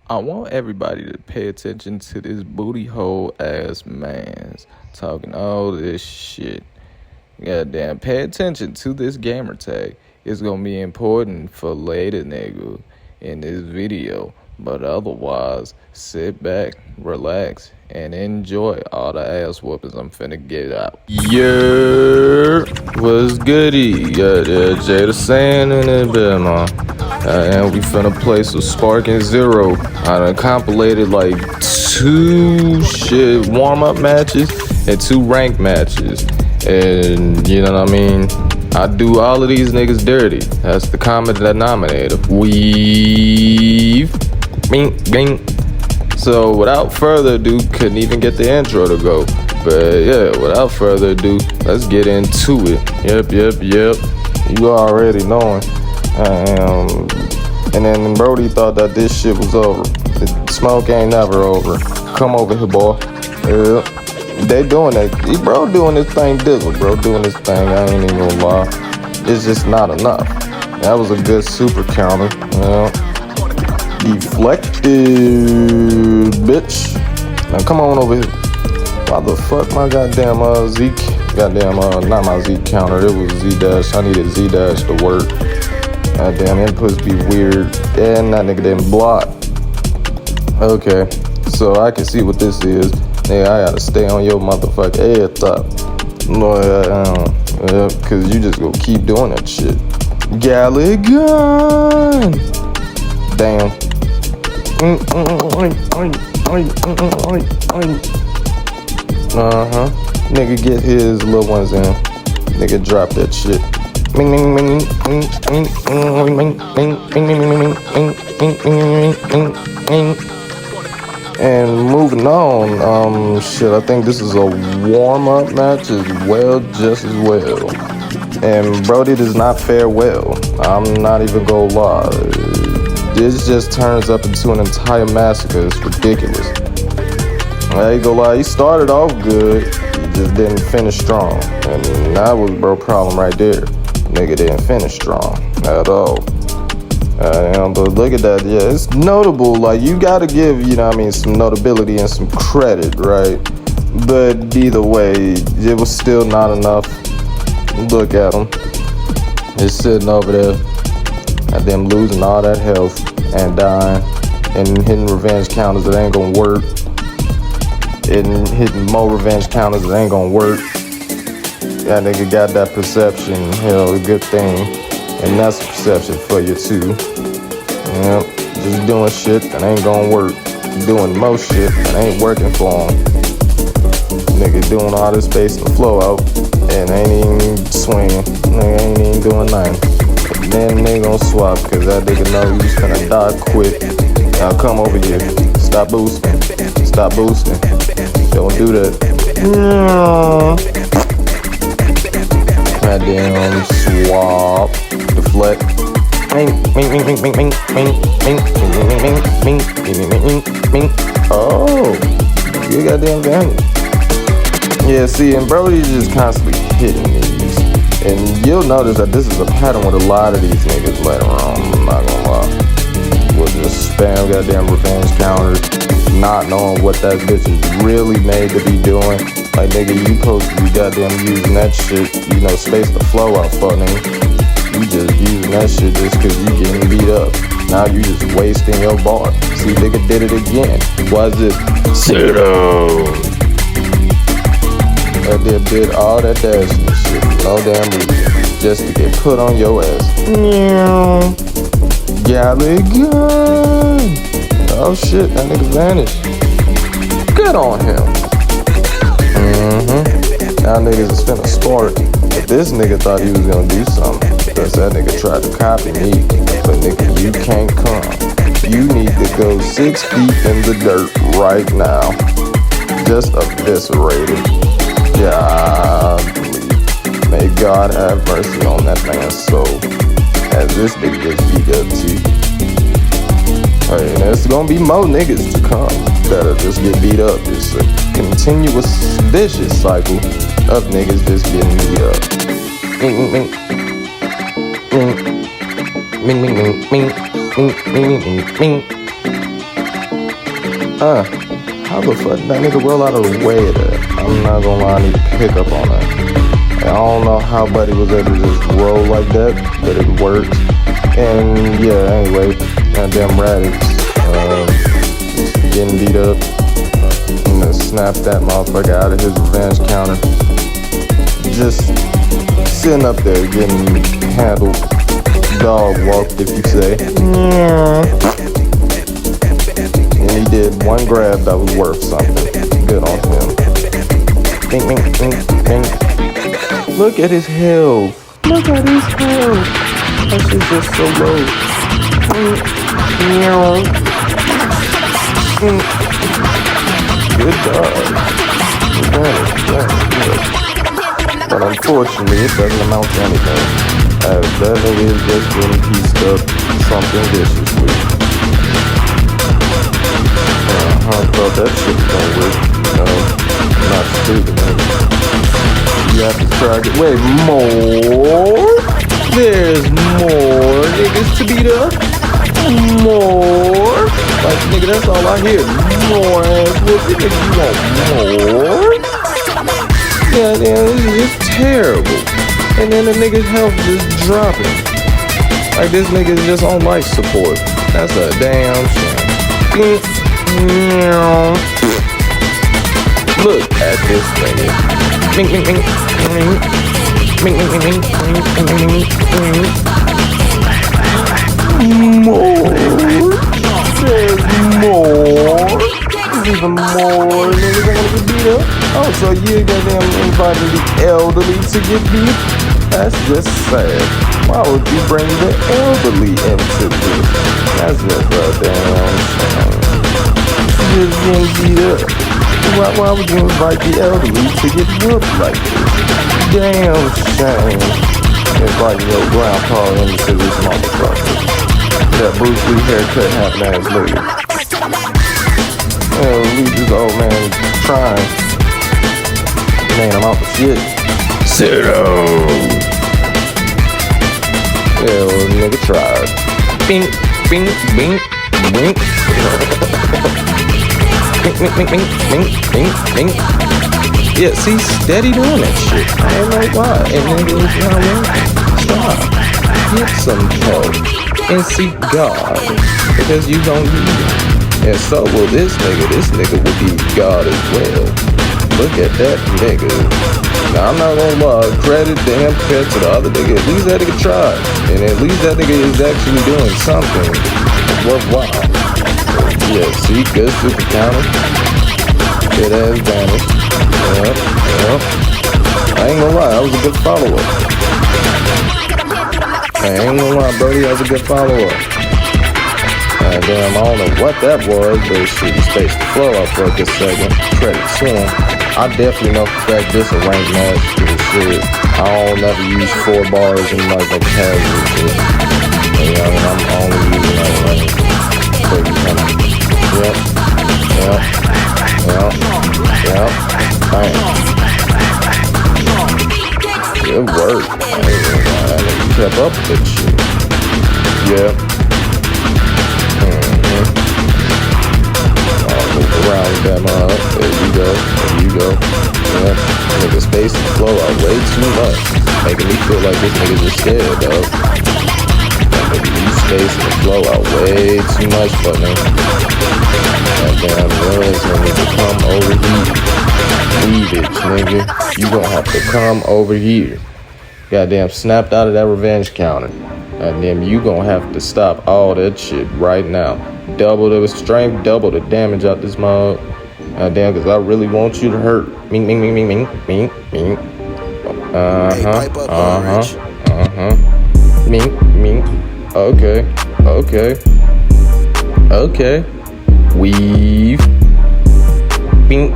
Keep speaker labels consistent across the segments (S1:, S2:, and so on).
S1: I want everybody to pay attention to this booty hole ass man's talking all this shit. Goddamn, pay attention to this gamer tag. It's gonna be important for later, nigga, in this video. But otherwise, sit back, relax, and enjoy all the ass whoopings I'm finna get out. Yeah, what's goody? Yeah, Jada Sand in it, bit, man. And we finna play some Spark and Zero. I done compilated like 2 warm-up matches and 2 ranked matches. And you know what I mean? I do all of these niggas dirty. That's the common denominator. Weave. Bing, bing. So without further ado, couldn't even get the intro to go. But yeah, without further ado, let's get into it. Yep. You already knowing. And then Brody thought that this shit was over. The smoke ain't never over. Come over here, boy. Yeah. They doing that. Bro doing this thing dizzle. Bro doing this thing. I ain't even gonna lie. It's just not enough. That was a good super counter. Yeah. Deflected, bitch. Now come on over here. Why the fuck my goddamn Zeke? Not my Zeke counter. It was Z-Dash. I needed Z-Dash to work. Goddamn inputs be weird. And that nigga didn't block. Okay. So I can see what this is. Nigga, I gotta stay on your motherfucking head top. Cause you just gonna keep doing that shit. Galligan! Damn. Nigga get his little ones in. Nigga drop that shit. And moving on, shit, I think this is a warm-up match as well, just as well. And Brody does not fare well. I'm not even gonna lie. This just turns up into an entire massacre. It's ridiculous. I ain't gonna lie, he started off good, he just didn't finish strong. And that was bro problem right there. Nigga didn't finish strong at all. But look at that, yeah, it's notable. Like, you gotta give, you know what I mean, some notability and some credit, right? But either way, it was still not enough. Look at him. Just sitting over there, and them losing all that health and dying and hitting revenge counters that ain't gonna work. And hitting more revenge counters that ain't gonna work. That nigga got that perception, a good thing. And that's a perception for you too. Yep, just doing shit that ain't gonna work. Doing most shit that ain't working for him. Nigga doing all this space and flow out and ain't even swinging. Nigga ain't even doing nothing. And then they gonna swap cause that nigga know he's finna die quick. Now come over here. Stop boosting. Stop boosting. Don't do that. Goddamn swap. Deflect. Oh, you goddamn advantage. Yeah, see, and Brody's just constantly hitting these. And you'll notice that this is a pattern with a lot of these niggas later on. I'm not gonna lie. We'll just spam goddamn revenge counters, not knowing what that bitch is really made to be doing. Like, nigga, you supposed to be goddamn using that shit, space the flow out for nigga. You just using that shit just cause you getting beat up. Now you just wasting your bar. See, nigga did it again. Why is it zero? That nigga did all that dashing and shit. No damn reason. Just to get put on your ass. Galligan. Oh shit, that nigga vanished. Good on him. Now niggas is finna spark. But this nigga thought he was gonna do something. Because that nigga tried to copy me. But nigga, you can't come. You need to go 6 feet in the dirt right now. Just eviscerated. Godly. May God have mercy on that man's soul. As this nigga gets beat up too. Hey, and there's gonna be more niggas to come that'll just get beat up. It's a continuous vicious cycle of niggas just getting beat up. How the fuck that nigga roll out of the way of that? I'm not gonna lie, I need to pick up on that. I don't know how Buddy was able to just roll like that, but it worked. And yeah, anyway, goddamn Radix getting beat up. And then snap that motherfucker out of his revenge counter. Just sitting up there getting handled, dog walked, if you say. And he did one grab that was worth something. Good on him. Bing, bing, bing, bing. Look at his health. Look at his health. That shit's just so low. Good job. Good. But unfortunately, it doesn't amount to anything. As that nigga is just getting pieced up something viciously. Thought that shit was gonna work. Not stupid, man. You have to try to wait, more? There's more niggas to beat up? More? Like, nigga, that's all I hear. More ass whooping, nigga, you want more? Yeah, this is just terrible. And then the nigga's health just dropping. Like, this nigga's just on life support. That's a damn shame. Look at this nigga. More. There's more. There's even more niggas that wanna get beat up. Oh, so you goddamn invited the elderly to get beat? That's just sad. Why would you bring the elderly into this? That's just a damn shame. Just getting beat up. Why would you invite the elderly to get whooped like this? Damn shame. Inviting your grandpa into this motherfucker. That Bruce Lee haircut having ass nigga. Leave this old man trying. Man, I'm out for shit. Sit down. Yeah, well, nigga tried. Bing, bing, bing, bing. Bing, bing, bing, bing, bing, bing, bing. Yeah, see, steady doing that shit. I don't know why. And nigga, it's not working. Stop. Get some help. And seek God. Because you don't need it. And so will this nigga. This nigga will be God as well. Look at that nigga. Now, I'm not gonna lie. Credit to him compared to the other nigga. At least that nigga tried. And at least that nigga is actually doing something worthwhile. Yeah, see, good super counter. Good ass damage. Yep. I ain't gonna lie, that was a good follow-up. I ain't gonna lie, Brody, that was a good follow-up. Damn, I don't know what that was, but shit, he spaced the flow out for a good second. Credit to him. I definitely know for fact this a range match. Shit, I don't never use 4 bars in like a casual shit. You know, I'm only using that range. So you kind of, yep. Bang. Good work. You kept up with that shit. Yeah. Move around with that mother. There you go. Yeah. Nigga space and flow out way too much. Making me feel like this nigga just scared, dog. Nigga, you space and flow out way too much for me. Goddamn, yours gonna need to come over here. Cleavage, nigga. You gonna have to come over here. Goddamn, snapped out of that revenge counter. Goddamn, you gonna have to stop all that shit right now. Double the strength, double the damage out this mug. Goddamn, cause I really want you to hurt. Ming, ming, ming, ming, ming, ming, ming. Ming. Okay. Weave. Bing.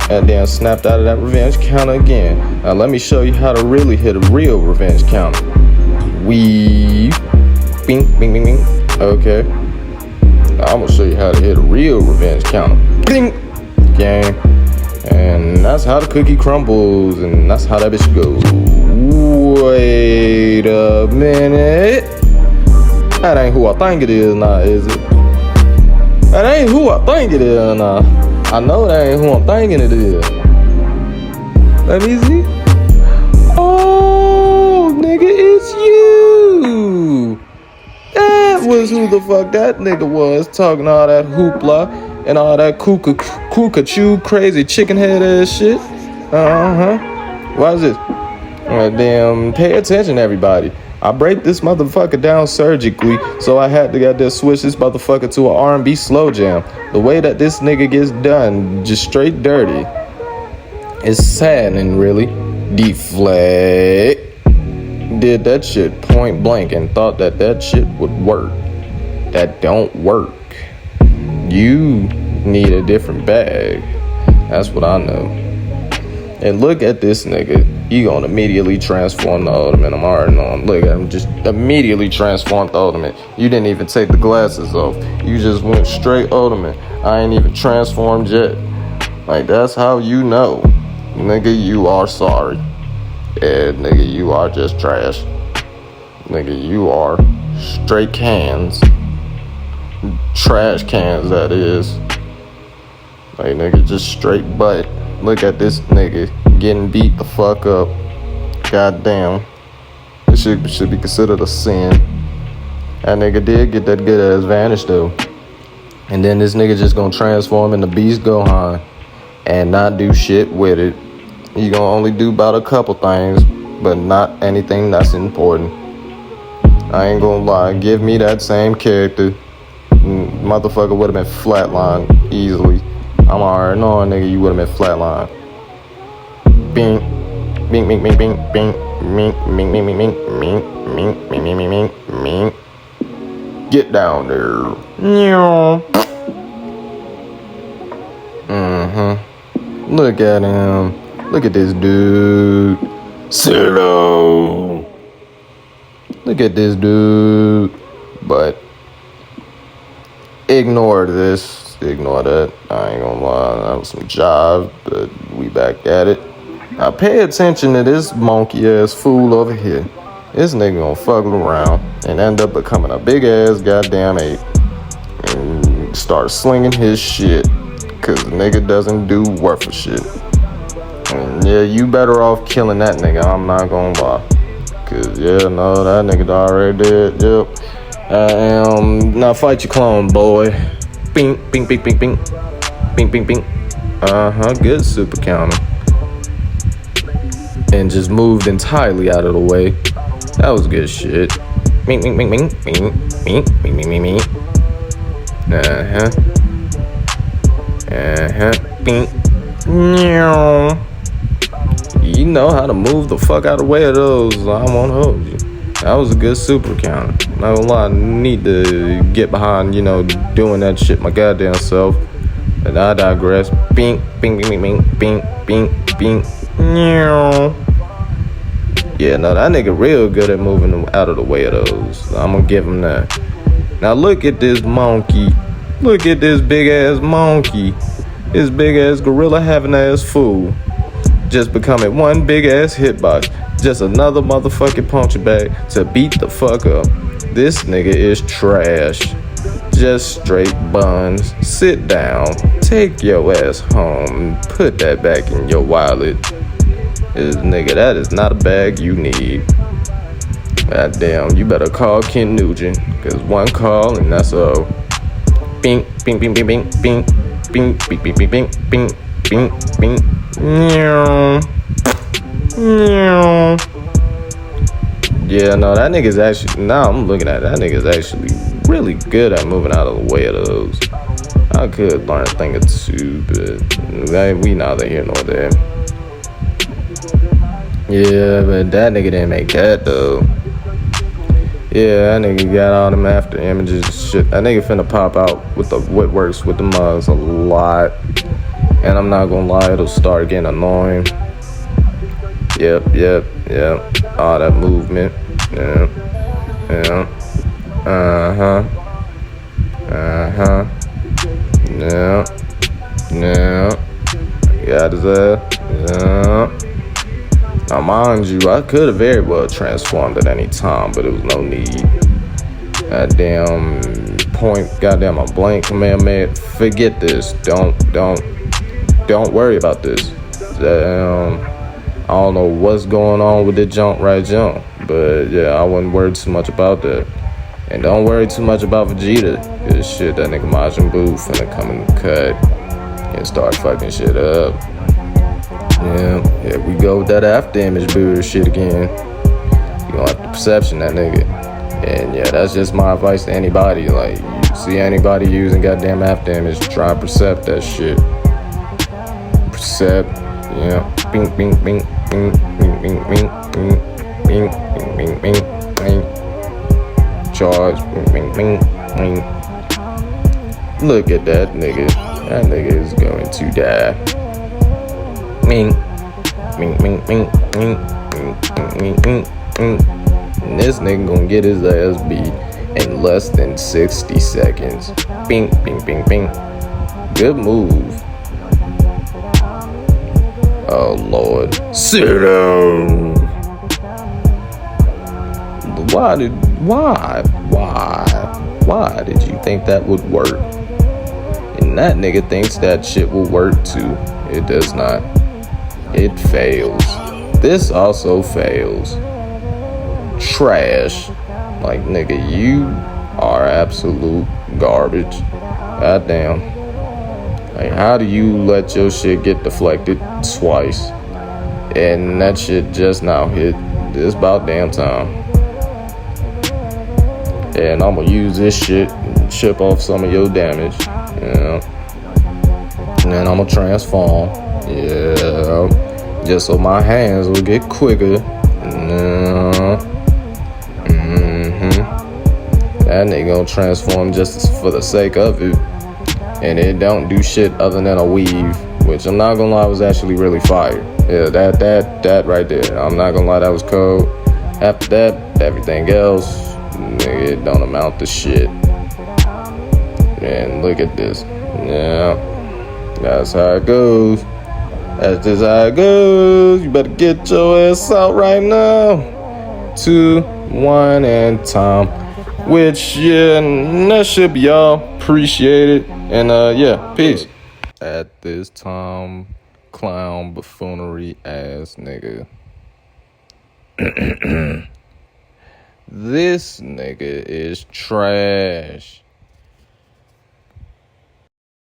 S1: Goddamn, snapped out of that revenge counter again. Now let me show you how to really hit a real revenge counter. Weave. Bing. Okay. I'm gonna show you how to hit a real revenge counter. Bing. Gang. And that's how the cookie crumbles, and that's how that bitch goes. Wait a minute. That ain't who I think it is now, is it? That ain't who I think it is, nah. I know that ain't who I'm thinking it is. Let me see. Oh, nigga, it's you. That was who the fuck that nigga was, talking all that hoopla and all that cookachoo crazy chicken head ass shit. Why is this? Damn, pay attention, everybody. I break this motherfucker down surgically, so I had to get this switch this motherfucker to an R&B slow jam. The way that this nigga gets done, just straight dirty. It's saddening, really. Deflect. Did that shit point blank and thought that that shit would work. That don't work. You need a different bag. That's what I know. And look at this nigga. He gonna immediately transform the ultimate. I'm already knowing. Look at him just immediately transform the ultimate. You didn't even take the glasses off. You just went straight ultimate. I ain't even transformed yet. Like, that's how you know. Nigga, you are sorry. Yeah, nigga, you are just trash. Nigga, you are straight cans. Trash cans, that is. Like, nigga, just straight butt. Look at this nigga getting beat the fuck up. Goddamn. This shit should be considered a sin. That nigga did get that good ass vanish though. And then this nigga just gonna transform into Beast Gohan and not do shit with it. He gonna only do about a couple things, but not anything that's important. I ain't gonna lie, give me that same character. Motherfucker would have been flatlined easily. I'm already knowing, nigga, you would have been flatlined. Bing, bing, bing, bing, bing, bing, bing, bing, bing, bing, bing, bing, bing, bing, bing, bing, bing. Get down there. Look at him. Look at this dude. Silo. Look at this dude. But ignore this. Ignore that. I ain't gonna lie. That was some jive, but we back at it. Now pay attention to this monkey ass fool over here. This nigga gonna fuck around and end up becoming a big ass goddamn ape and start slinging his shit. Cause the nigga doesn't do worth a shit. And yeah, you better off killing that nigga, I'm not gonna lie. Cause yeah, no, that nigga already dead, yep. Now fight your clone, boy. Bing, bing, bing, bing, bing. Bing, bing, bing. Good super counter. And just moved entirely out of the way. That was good shit. Bing, bing, bing, bing, bing, bing, bing, bing, bing, bing. Bing. You know how to move the fuck out of the way of those. I won't hold you. That was a good super counter. Not gonna lie, I need to get behind, doing that shit my goddamn self. And I digress. Bing, bing, bing, bing, bing, bing, bing, bing. Yeah, no, that nigga real good at moving them out of the way of those. I'm gonna give him that. Now look at this monkey. Look at this big ass monkey. This big ass gorilla having ass fool. Just becoming one big ass hitbox. Just another motherfucking puncher bag to beat the fuck up. This nigga is trash. Just straight buns. Sit down. Take your ass home. Put that back in your wallet. This nigga, that is not a bag you need. God damn, you better call Ken Nugent. Cause one call and that's all. Bing, bing, bing, bing, bing, bing, bing, bing, bing, bing, bing, bing, bing, bing. Yeah, no, that nigga's actually, now I'm looking at it, that nigga's actually really good at moving out of the way of those. I could learn a thing or two, but we neither here nor there. Yeah, but that nigga didn't make that though. Yeah, that nigga got all them after images and shit. That nigga finna pop out with the what works with the mugs a lot. And I'm not gonna lie, it'll start getting annoying. Yep. All that movement. Yeah. Yeah. Got his ass. Yeah. Now, mind you, I could have very well transformed at any time, but it was no need. Goddamn, point goddamn a blank command, man. Forget this. Don't worry about this. I don't know what's going on with the jump right jump, but yeah, I wouldn't worry too much about that. And don't worry too much about Vegeta, cause shit, that nigga Majin Buu finna come in the cut and start fucking shit up. Yeah, here we go with that after image bullshit again. You gonna have to perception that nigga. And yeah, that's just my advice to anybody. Like, you see anybody using goddamn after image, try and percept that shit. Percept, yeah. Bing, bing, bing, bing, bing, bing, bing, bing, bing, bing, bing, bing, bing. Charge, bing, bing, bing, bing. Look at that nigga. That nigga is going to die. Bing, bing, bing, bing, bing, bing, bing, bing, bing. And this nigga gonna get his ass beat in less than 60 seconds. Bing, bing, bing, bing. Good move. Oh Lord. Sit down. Why did you think that would work? And that nigga thinks that shit will work too. It does not. It fails. This also fails. Trash. Like, nigga, you are absolute garbage. Goddamn. Like, how do you let your shit get deflected twice? And that shit just now hit. It's about damn time. And I'm gonna use this shit and chip off some of your damage. Yeah. And then I'm gonna transform. Yeah. Just so my hands will get quicker. That nigga gonna transform just for the sake of it. And it don't do shit other than a weave. Which I'm not gonna lie was actually really fire. Yeah, that right there. I'm not gonna lie, that was cold. After that, everything else, nigga, it don't amount to shit. And look at this. Yeah. That's how it goes. That's just how it goes. You better get your ass out right now. 2, 1, and time. Which, yeah, that should be all. Appreciate it. And, yeah, peace. At this time, clown buffoonery ass nigga. This nigga is trash.